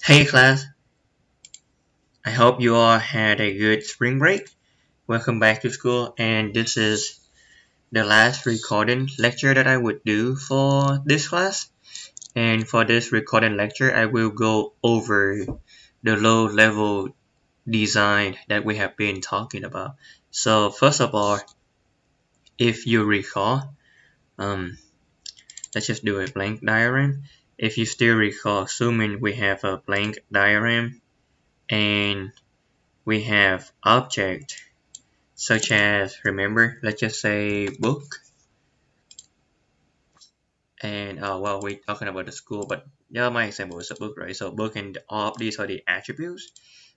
Hey class, I hope you all had a good spring break. Welcome back to school, and this is the last recording lecture that I would do for this class. And for this recording lecture, I will go over the low level design that we have been talking about. So first of all, if you recall, um, let's just do a blank diagram. If you still recall, assuming we have a blank diagram and we have object such as, remember, let's just say book, and well, we're talking about the school, but yeah, my example is a book, right? So book and all of these are the attributes.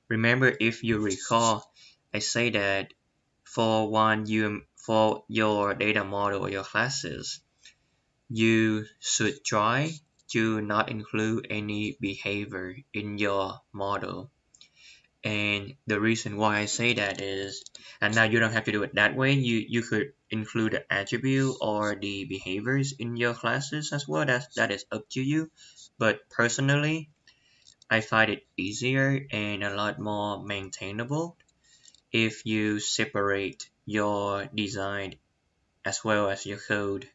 Remember, if you recall, I say that for your data model or your classes, you should try to not include any behavior in your model. And the reason why I say that is, and now you don't have to do it that way. You could include the attribute or the behaviors in your classes as well. That is up to you. But personally, I find it easier and a lot more maintainable if you separate your design as well as your code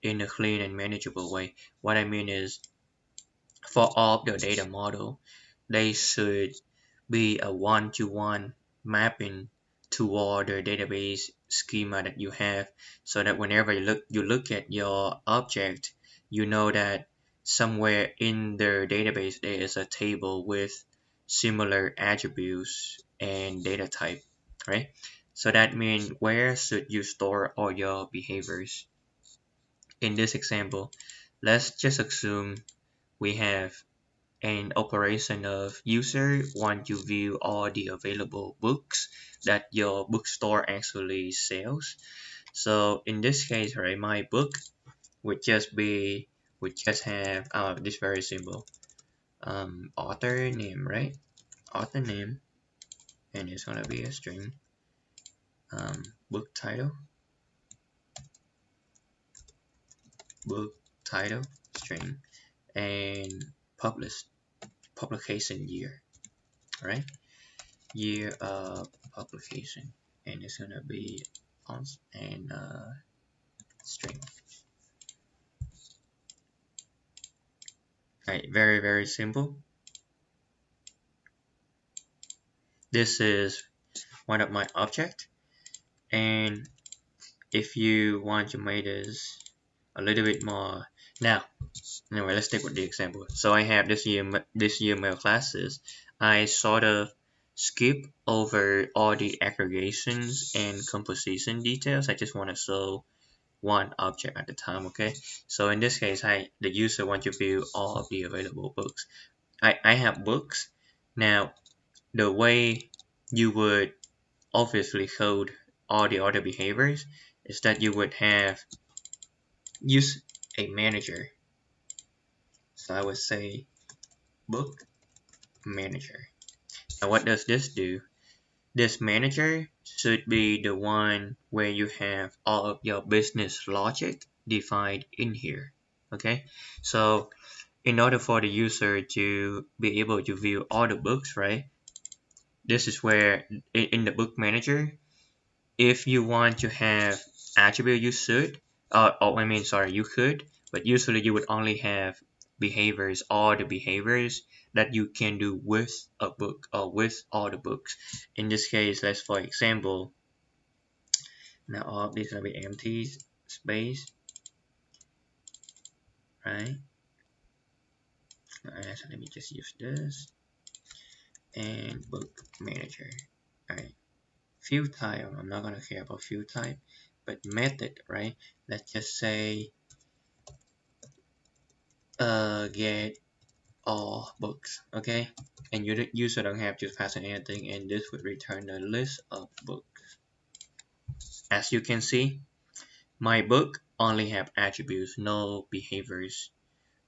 in a clean and manageable way. What I mean is, for all of the data model, they should be a one-to-one mapping toward the database schema that you have, so that whenever you look at your object, you know that somewhere in the database there is a table with similar attributes and data type, right? So that means, where should you store all your behaviors? In this example, let's just assume we have an operation of user want to view all the available books that your bookstore actually sells. So in this case, right, my book would just have this very simple author name, right? Author name, and it's gonna be a string. Book title, book title, string, and published publication year, right? Year of publication, and it's gonna be const and string. Right, very simple. This is one of my object, and if you want to make this a little bit more, now anyway, let's stick with the example. So I have this UML classes. I sort of skip over all the aggregations and composition details. I just want to show one object at a time. Okay, so in this case, the user wants to view all of the available books. I have books. Now, the way you would obviously code all the other behaviors is that you would have use a manager. So I would say book manager. Now what does this do? This manager should be the one where you have all of your business logic defined in here. Okay, so in order for the user to be able to view all the books, right? This is where in the book manager, if you want to have attribute, you should, I mean, sorry, you could, but usually you would only have behaviors, all the behaviors that you can do with a book or with all the books. In this case, let's for example, now all of these will be empty space, right? So let me just use this and book manager. All right, field type, I'm not gonna care about field type, but method, right? Let's just say get all books, okay? And you user don't have to pass in anything, and this would return a list of books. As you can see, my book only have attributes, no behaviors.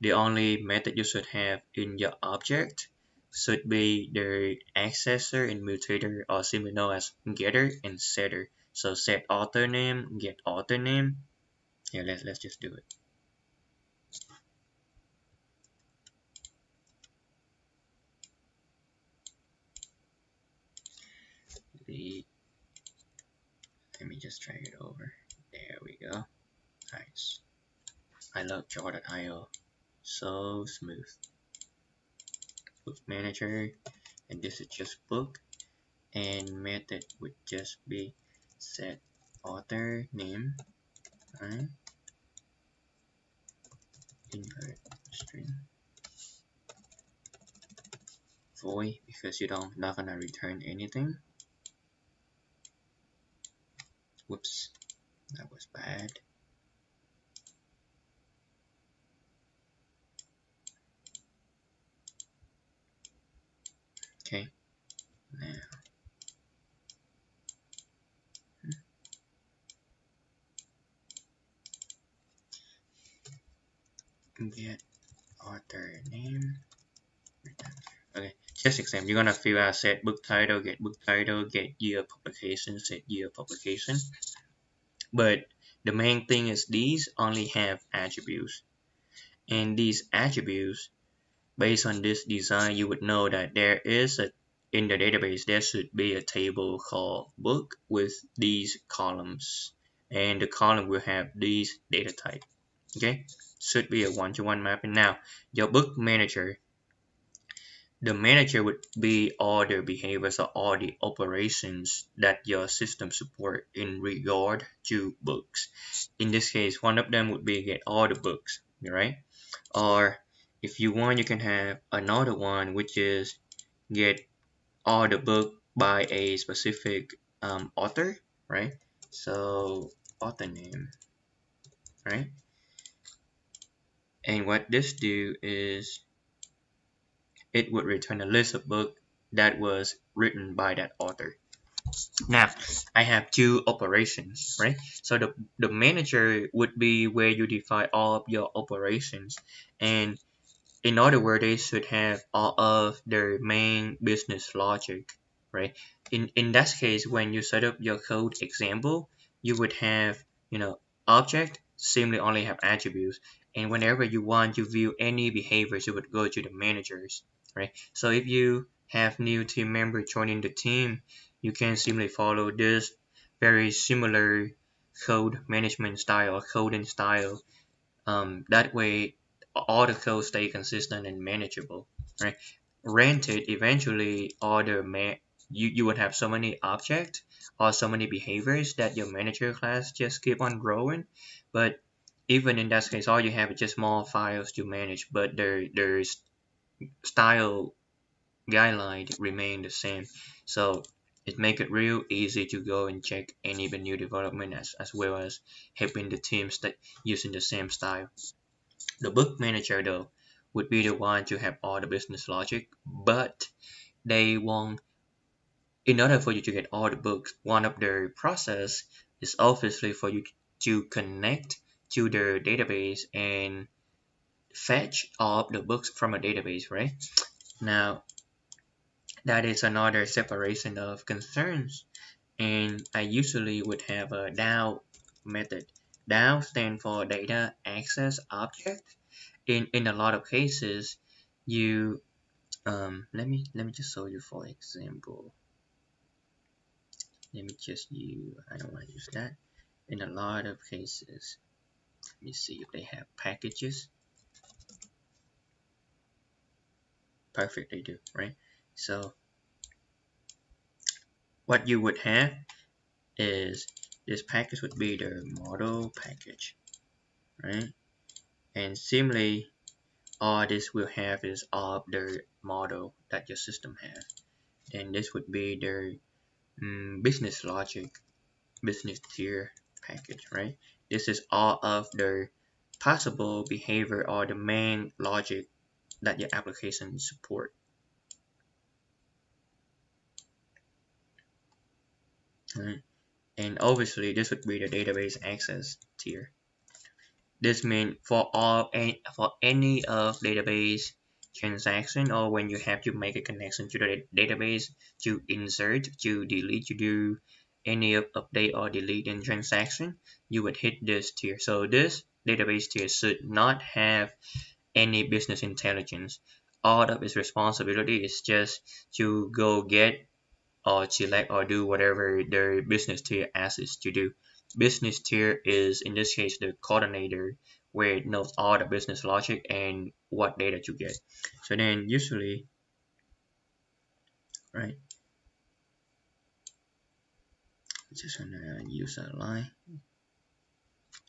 The only method you should have in your object should be the accessor and mutator, or simply known as getter and setter. So set author name, get author name. Yeah, let's just do it. Let me just drag it over. There we go. Nice. I love jar.io. So smooth. Book manager, and this is just book, and method would just be set author name, right? Invert string void because you not gonna return anything. Whoops, that was bad. Okay, now get author name. Okay, just example, you're gonna fill out set book title, get year of publication, set year of publication. But the main thing is these only have attributes, and these attributes, based on this design, you would know that there is in the database there should be a table called book with these columns, and the column will have these data type. Okay, should be a one-to-one mapping. Now your book manager, the manager would be all the behaviors or all the operations that your system support in regard to books. In this case, one of them would be get all the books, right? Or if you want, you can have another one which is get all the book by a specific author, right? So author name, right? And what this do is it would return a list of books that was written by that author. Now, I have two operations, right? So the manager would be where you define all of your operations, and in other words, they should have all of their main business logic, right? In that case, when you set up your code example, you would have, object simply only have attributes, and whenever you want to view any behaviors, you would go to the managers, right? So if you have new team member joining the team, you can simply follow this very similar code management style, coding style. That way all the code stay consistent and manageable, right? Granted, eventually all the you would have so many objects or so many behaviors that your manager class just keep on growing, but even in that case, all you have is just small files to manage, but their style guideline remain the same. So it make it real easy to go and check any of the new development as well as helping the teams that using the same style. The book manager though would be the one to have all the business logic, but they won't. In order for you to get all the books, one of their process is obviously for you to connect to their database and fetch all of the books from a database, right? Now that is another separation of concerns, and I usually would have a DAO method. DAO stands for data access object. In a lot of cases, you let me just show you for example. Let me just use, I don't want to use that. In a lot of cases, let me see if they have packages. Perfect, they do, right? So what you would have is this package would be the model package, right? And similarly, all this will have is all of the model that your system has. And this would be their business logic, business tier package, right? This is all of the possible behavior or the main logic that your application support. Right? And obviously this would be the database access tier. This means for any of database transaction, or when you have to make a connection to the database, to insert, to delete, to do any update or delete in transaction, you would hit this tier. So this database tier should not have any business intelligence. All of its responsibility is just to go get or select or do whatever their business tier asks it to do. Business tier is, in this case, the coordinator, where it knows all the business logic and what data to get. So then usually, right, just gonna use a line.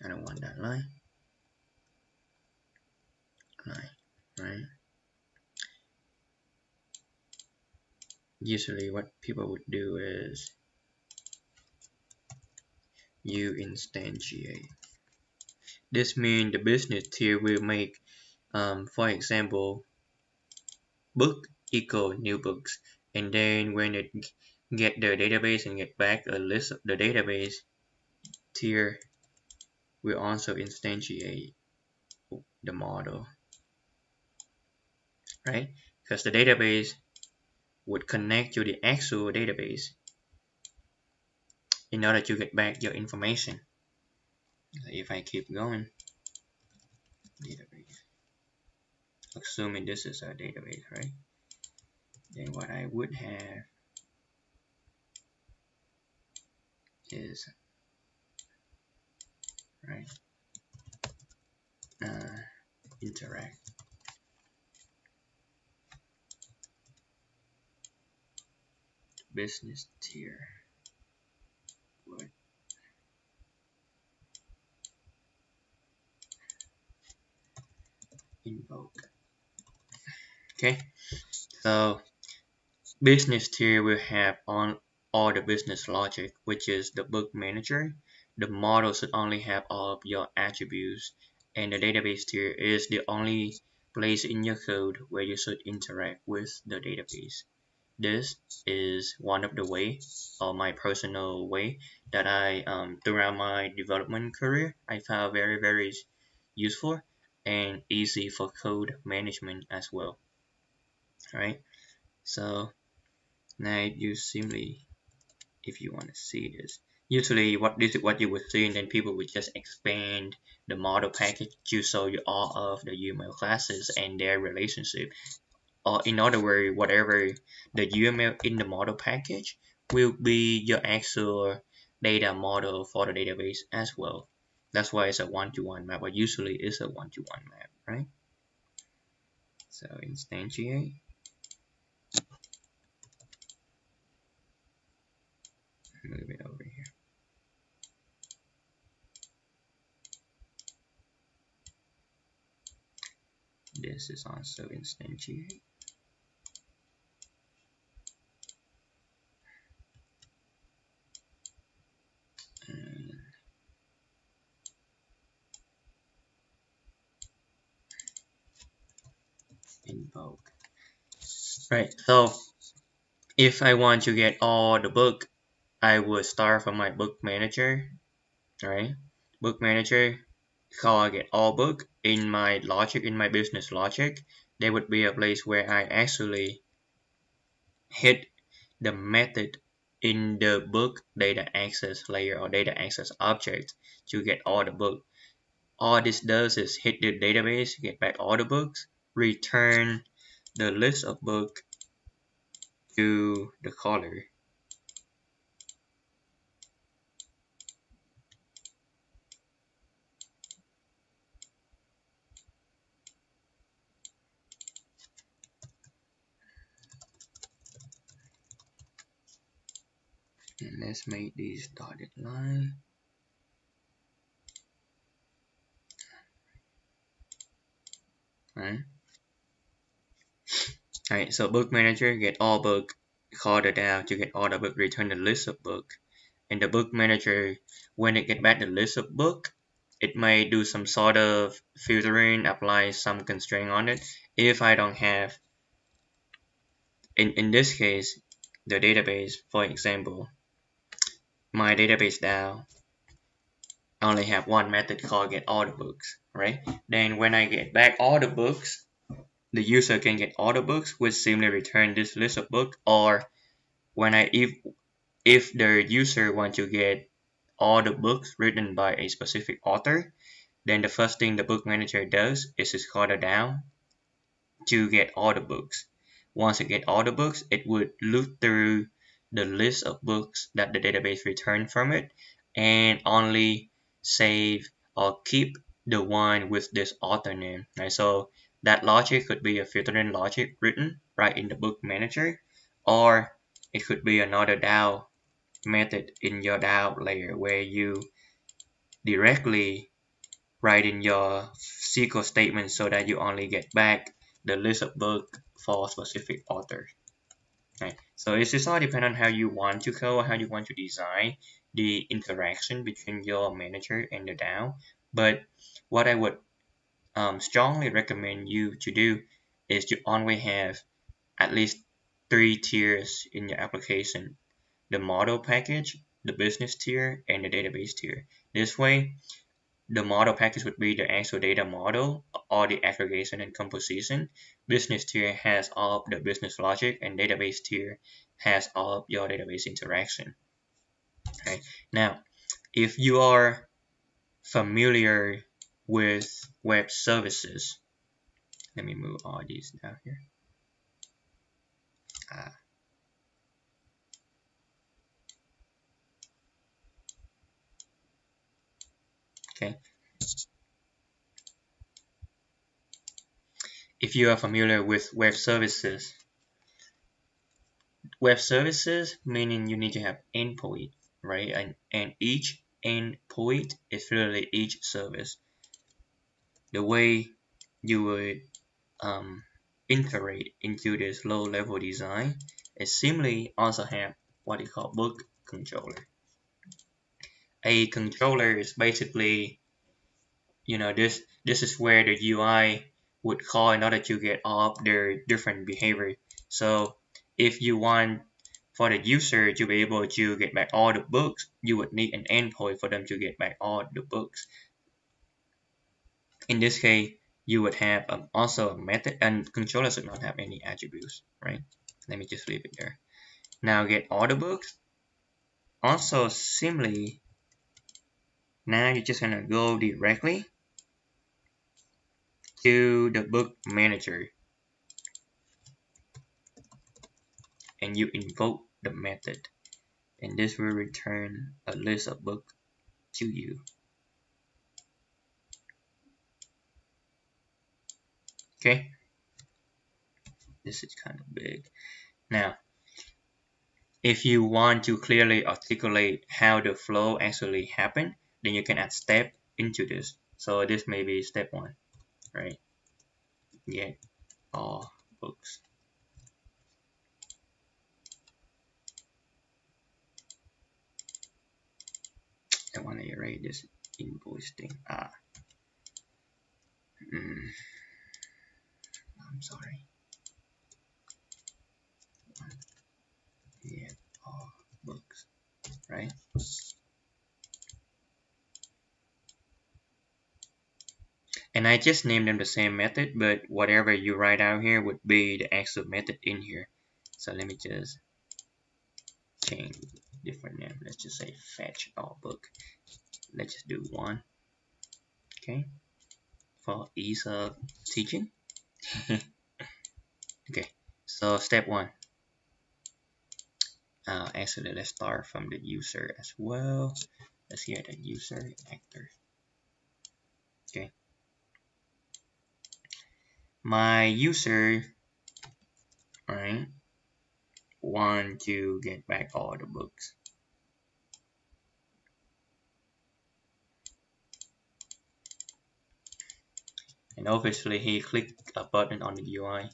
I don't want that line, right? Usually what people would do is you instantiate. This means the business tier will make, for example, book equal new books, and then when it get the database and get back a list of the database, tier will also instantiate the model, right? Because the database would connect to the actual database in order to get back your information. If I keep going, database, assuming this is a database, right? Then what I would have is, right, interact. Business tier would invoke. Okay, so business tier will have on all the business logic, which is the book manager. The model should only have all of your attributes, and the database tier is the only place in your code where you should interact with the database. This is one of the way, or my personal way, that I throughout my development career I found very useful and easy for code management as well. Alright, so now you simply, if you want to see this, usually this is what you would see, and then people would just expand the model package to show you all of the UML classes and their relationship. Or in other words, whatever the UML in the model package will be your actual data model for the database as well. That's why it's a one-to-one map, but usually it's a one-to-one map, right? So instantiate. Move it over here. This is also instantiate. And invoke. Right, so if I want to get all the book, I would start from my book manager, right? Book manager, call get all book. In my logic, in my business logic, there would be a place where I actually hit the method in the book data access layer or data access object to get all the book. All this does is hit the database, get back all the books, return the list of book to the caller. And let's make this dotted line. Alright, so book manager get all book, call it down to get all the book, return the list of book. And the book manager, when it get back the list of book, it may do some sort of filtering, apply some constraint on it. If I don't have, in this case, the database, for example, my database now only have one method called get all the books, right? Then when I get back all the books, the user can get all the books, which simply return this list of books. Or when if the user want to get all the books written by a specific author, then the first thing the book manager does is to scroll down to get all the books. Once it get all the books, it would look through the list of books that the database returned from it and only save or keep the one with this author name. Right? So that logic could be a filtering logic written right in the book manager, or it could be another DAO method in your DAO layer where you directly write in your SQL statement so that you only get back the list of book for a specific author. Right. So it's just all depend on how you want to code, how you want to design the interaction between your manager and the DAO. But what I would strongly recommend you to do is to always have at least 3 tiers in your application: the model package, the business tier, and the database tier. This way, the model package would be the actual data model, all the aggregation and composition. Business tier has all of the business logic, and database tier has all of your database interaction. Okay. Now, if you are familiar with web services, let me move all these down here. Okay. If you are familiar with web services meaning you need to have endpoint, right? And each endpoint is literally each service. The way you would integrate into this low-level design is simply also have what you call book controller. A controller is basically, this is where the UI would call in order to get all of their different behavior. So if you want for the user to be able to get back all the books, you would need an endpoint for them to get back all the books. In this case, you would have also a method, and controller should not have any attributes, right? Let me just leave it there. Now get all the books. Also simply, now you're just gonna go directly to the book manager and you invoke the method, and this will return a list of books to you. Okay, this is kind of big. Now, if you want to clearly articulate how the flow actually happened, then you can add step into this. So this may be step 1, right? Get all books. I want to erase this invoice thing. I'm sorry. Get all books, right? And I just named them the same method, but whatever you write out here would be the actual method in here. So let me just change different name. Let's just say fetch all book. Let's just do 1. Okay, for ease of teaching. Okay, so step 1. Actually, let's start from the user as well. Let's get the user actor. Okay, my user, right, want to get back all the books. And obviously he clicked a button on the UI.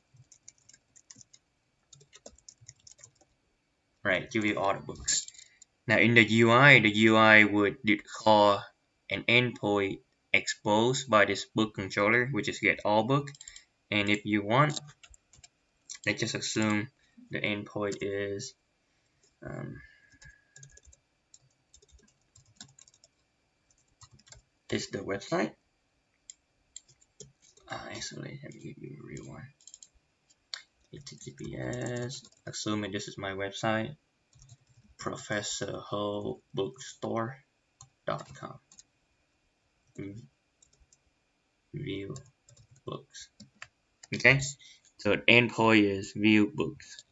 Right, give you all the books. Now in the UI would call an endpoint exposed by this book controller, which is get all book. And if you want, let's just assume the endpoint is the website. Actually, let me give you a real one. HTTPS, assuming this is my website, professorhobookstore.com. View books. Okay, so the endpoint is view books.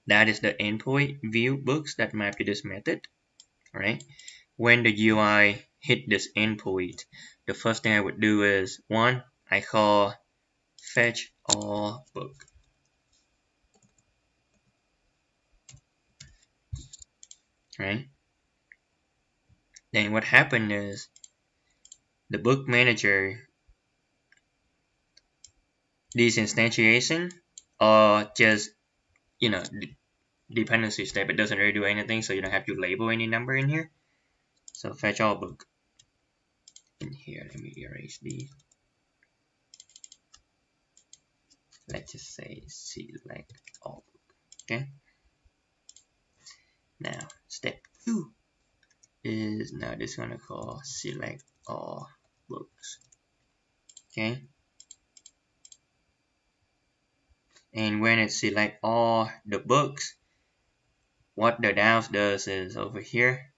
That is the endpoint view books that map to this method. Alright. When the UI hit this endpoint, the first thing I would do is I call fetch all book. Right? Then what happened is the book manager, these instantiation are just dependency step. It doesn't really do anything, so you don't have to label any number in here. So fetch all book in here. Let me erase these. Let's just say select all book. Okay. Now step 2 is now this gonna call select all books. Okay. And when it select all the books, what the DAOs does is over here,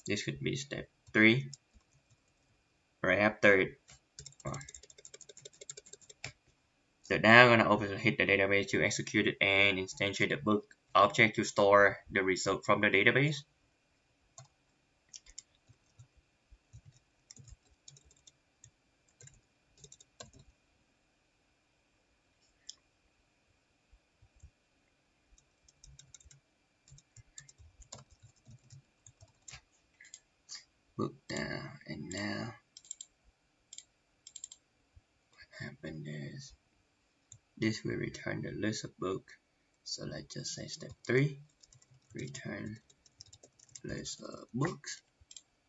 this could be step 3, right after it, the DAO gonna obviously hit the database to execute it and instantiate the book object to store the result from the database. Book down, and now what happened is this will return the list of book. So let's just say step 3, return list of books.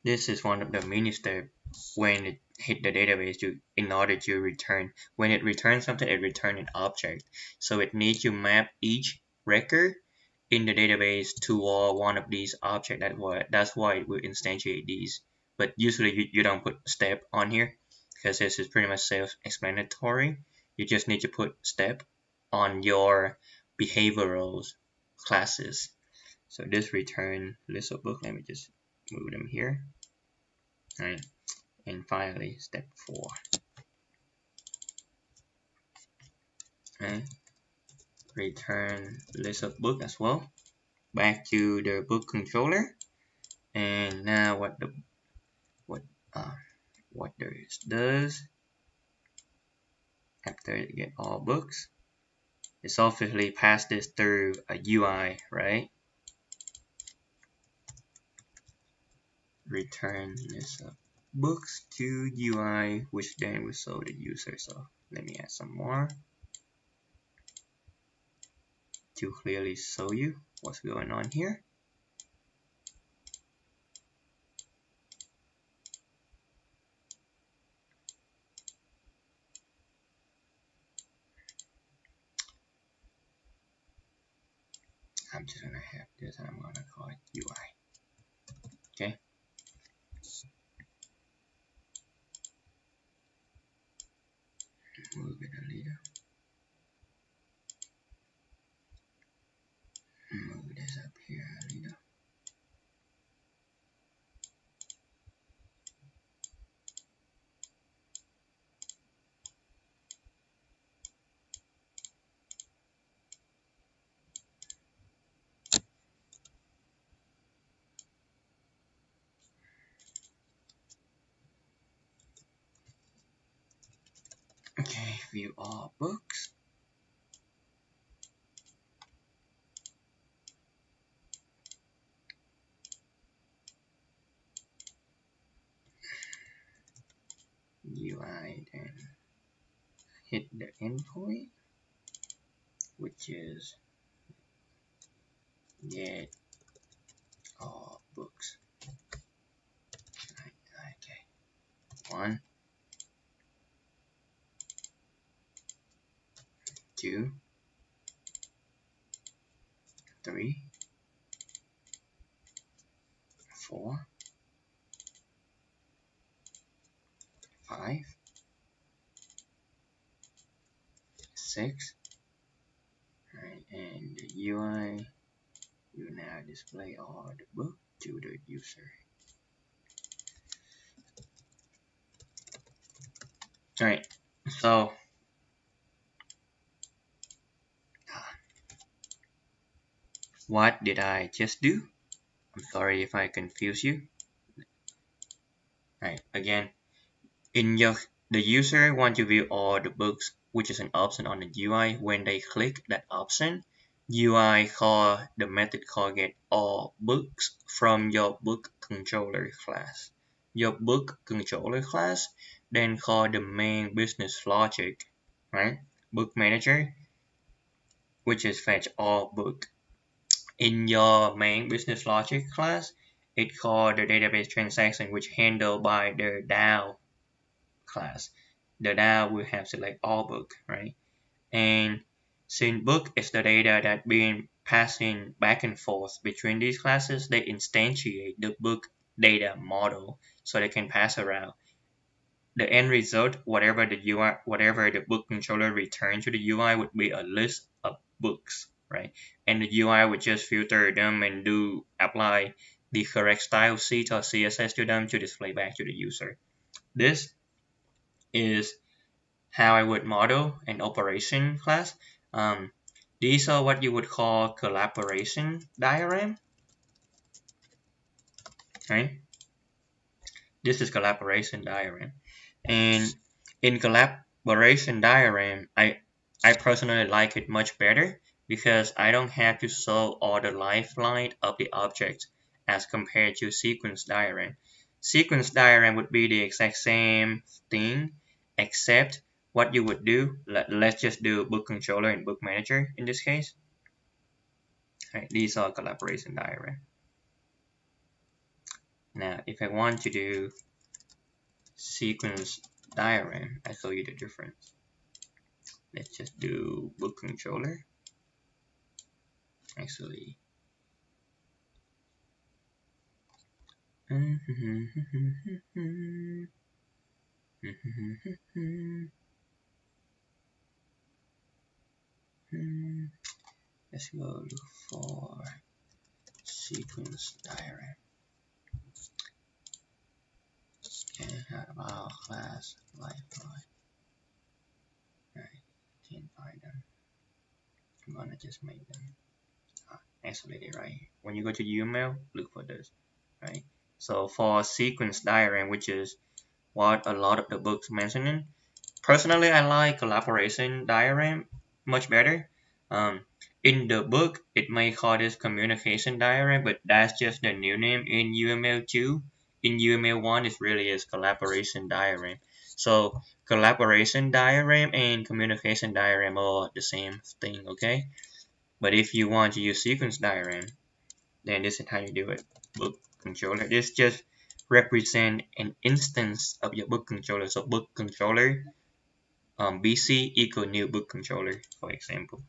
This is one of the mini steps when it hit the database in order to return. When it returns something, it returns an object. So it needs to map each record in the database to one of these objects. That's why it will instantiate these. But usually you don't put step on here because this is pretty much self-explanatory. You just need to put step on your behavioral classes. So this return list of book. Let me just move them here. Right. And finally step 4. Right. Return list of book as well back to the book controller. And now what this does after you get all books, it's obviously pass this through a UI, right? Return list of books to UI, which then will show the user. So let me add some more to clearly show you what's going on here. I'm just gonna have this and I'm gonna call it UI. Okay. Move it a little. Move this up here a little. Okay, view all books. UI then hit the endpoint, which is get all books. Okay. 1, 2, 3, 4, 5, 6. Alright, and the UI will now display all the book to the user. Alright, so What did I just do? I'm sorry if I confuse you. Right, again, in your the user want to view all the books, which is an option on the UI. When they click that option, UI call the method called get all books from your book controller class. Your book controller class then call the main business logic, right? Book manager, which is fetch all book. In your main business logic class, it called the database transaction, which handled by the DAO class. The DAO will have select all book, right? And since book is the data that being passing back and forth between these classes, they instantiate the book data model so they can pass around. The end result, whatever the UI, whatever the book controller return to the UI would be a list of books, right? And the UI would just filter them and do apply the correct style sheet or CSS to them to display back to the user. This is how I would model an operation class. These are what you would call collaboration diagram, right? This is collaboration diagram. And in collaboration diagram, I personally like it much better because I don't have to show all the lifeline of the object as compared to sequence diagram. Sequence diagram would be the exact same thing except what you would do. Let's just do book controller and book manager in this case. Right, these are collaboration diagram. Now, if I want to do sequence diagram, I show you the difference. Let's just do book controller. Actually, let's go look for sequence diagram. And how about class lifeline? Alright, can't find them. I'm gonna just make them isolated right here. When you go to UML, look for this, right? So for sequence diagram, which is what a lot of the books mentioning, personally I like collaboration diagram much better. In the book, it may call this communication diagram, but that's just the new name in UML 2. In UML 1, it really is collaboration diagram. So collaboration diagram and communication diagram are the same thing, okay? But if you want to use sequence diagram, then this is how you do it. Book controller. This just represent an instance of your book controller. So book controller BC equal new book controller, for example.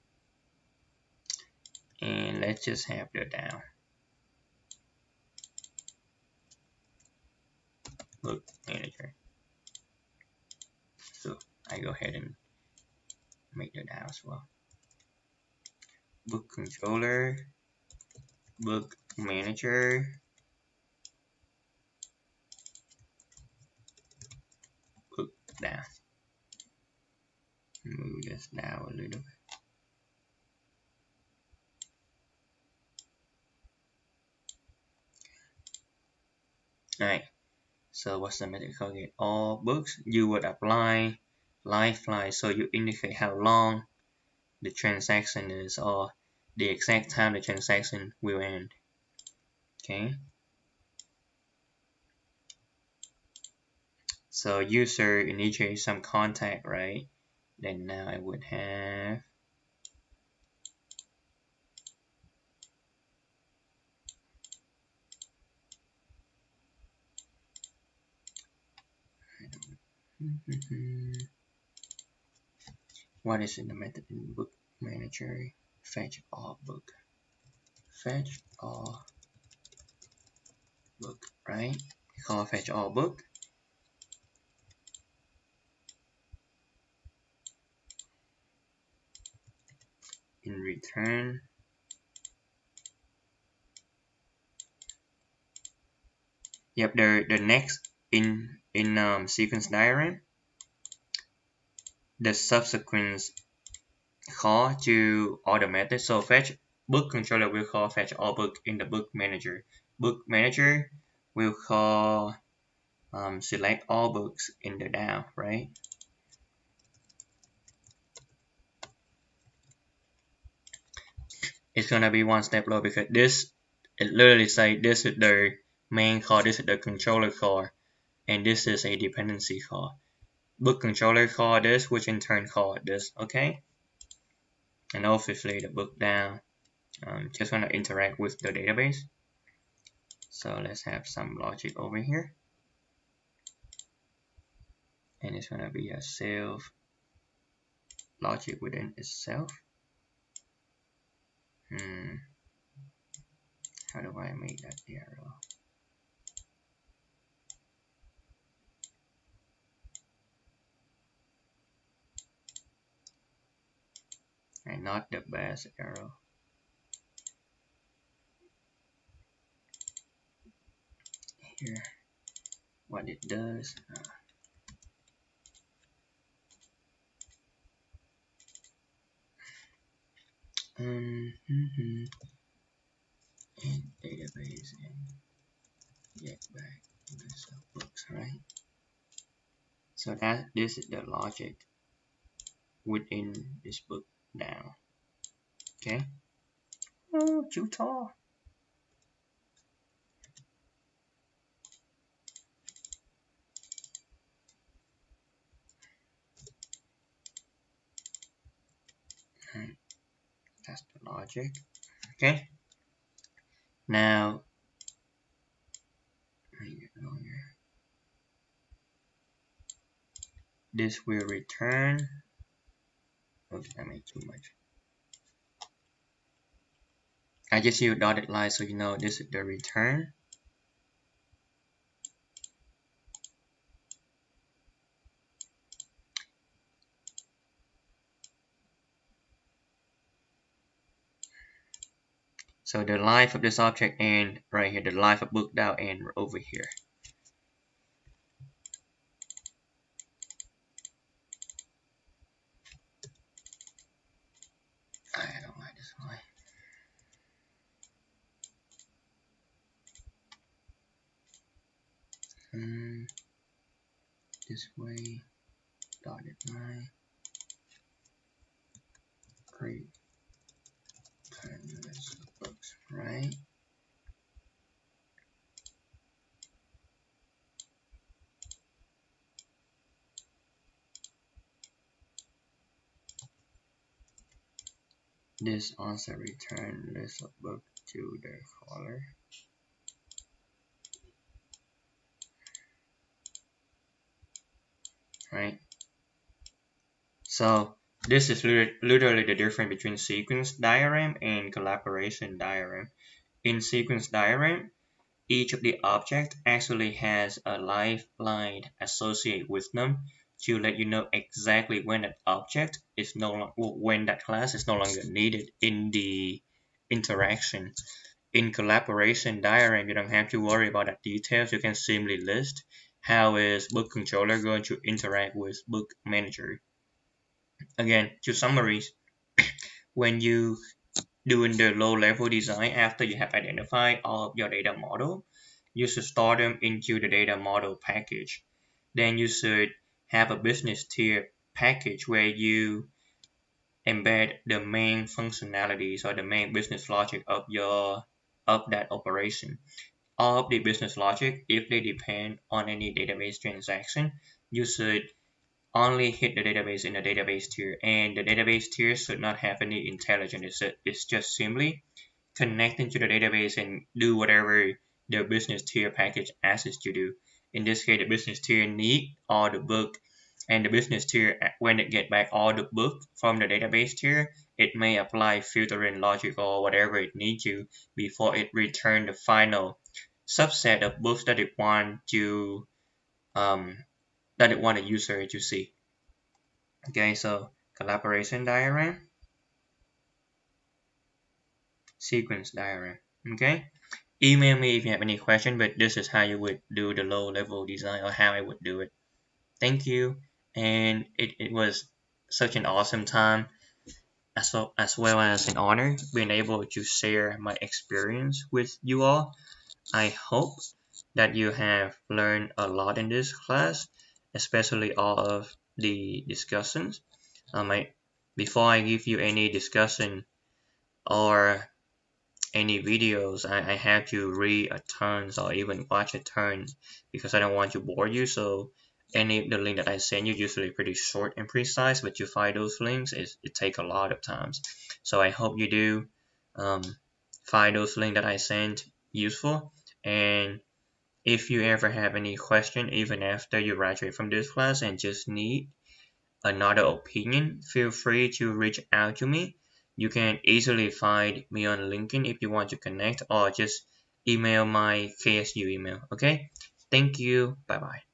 And let's just have the down book manager. So I go ahead and make that down as well. Book controller, book manager, book down. Move this down a little bit. Alright, so what's the method called? Get all books. You would apply lifeline, so you indicate how long the transaction is or the exact time the transaction will end. Okay. So user initiate some contact, right? Then now I would have what is in the method in book manager? Fetch all book. Fetch all book, right? We call fetch all book. In return, yep, the next in sequence diagram, the subsequent call to all the methods. So fetch book controller will call fetch all book in the book manager. Book manager will call select all books in the down, right? It's gonna be one step lower because this, it literally say this is the main call, this is the controller call, and this is a dependency call. Book controller call this, which in turn call this, okay? And obviously the book down just want to interact with the database. So let's have some logic over here. And it's going to be a self logic within itself. How do I make that arrow? And not the best arrow. Here, what it does. And database and get back into books, right? So that this is the logic within this book now. Okay. Oh, too tall. That's the logic. Okay. Now, this will return. Oops, I made too much. I just use dotted line so you know this is the return. So the life of this object and right here, the life of book down and over here. I don't like this line. This way, dotted line. Great. Turn this books, right? This also return list of book to the caller. Right? So this is literally the difference between sequence diagram and collaboration diagram. In sequence diagram, each of the object actually has a lifeline associated with them to let you know exactly when that object is when that class is no longer needed in the interaction. In collaboration diagram, you don't have to worry about that details. You can simply list how is book controller going to interact with book manager. Again, to summarize, when you doing the low level design after you have identified all of your data model, you should store them into the data model package. Then you should have a business tier package where you embed the main functionalities or the main business logic of that operation. All of the business logic, if they depend on any database transaction, you should only hit the database in the database tier, and the database tier should not have any intelligence. It's just simply connecting to the database and do whatever the business tier package asks it to do. In this case, the business tier need all the book, and the business tier, when it get back all the book from the database tier, it may apply filtering logic or whatever it needs to before it return the final subset of books that it want to a user to see. Okay, so collaboration diagram, sequence diagram. Okay, email me if you have any question, but this is how you would do the low level design or how I would do it. Thank you, and it was such an awesome time as well as an honor being able to share my experience with you all. I hope that you have learned a lot in this class, especially all of the discussions. Before I give you any discussion or any videos, I have to read a tons or even watch a ton because I don't want to bore you. So any of the link that I send you usually pretty short and precise, but to find those links it take a lot of times. So I hope you do um, find those links that I sent useful. And if you ever have any question, even after you graduate from this class and just need another opinion, feel free to reach out to me. You can easily find me on LinkedIn if you want to connect, or just email my KSU email. Okay? Thank you. Bye bye.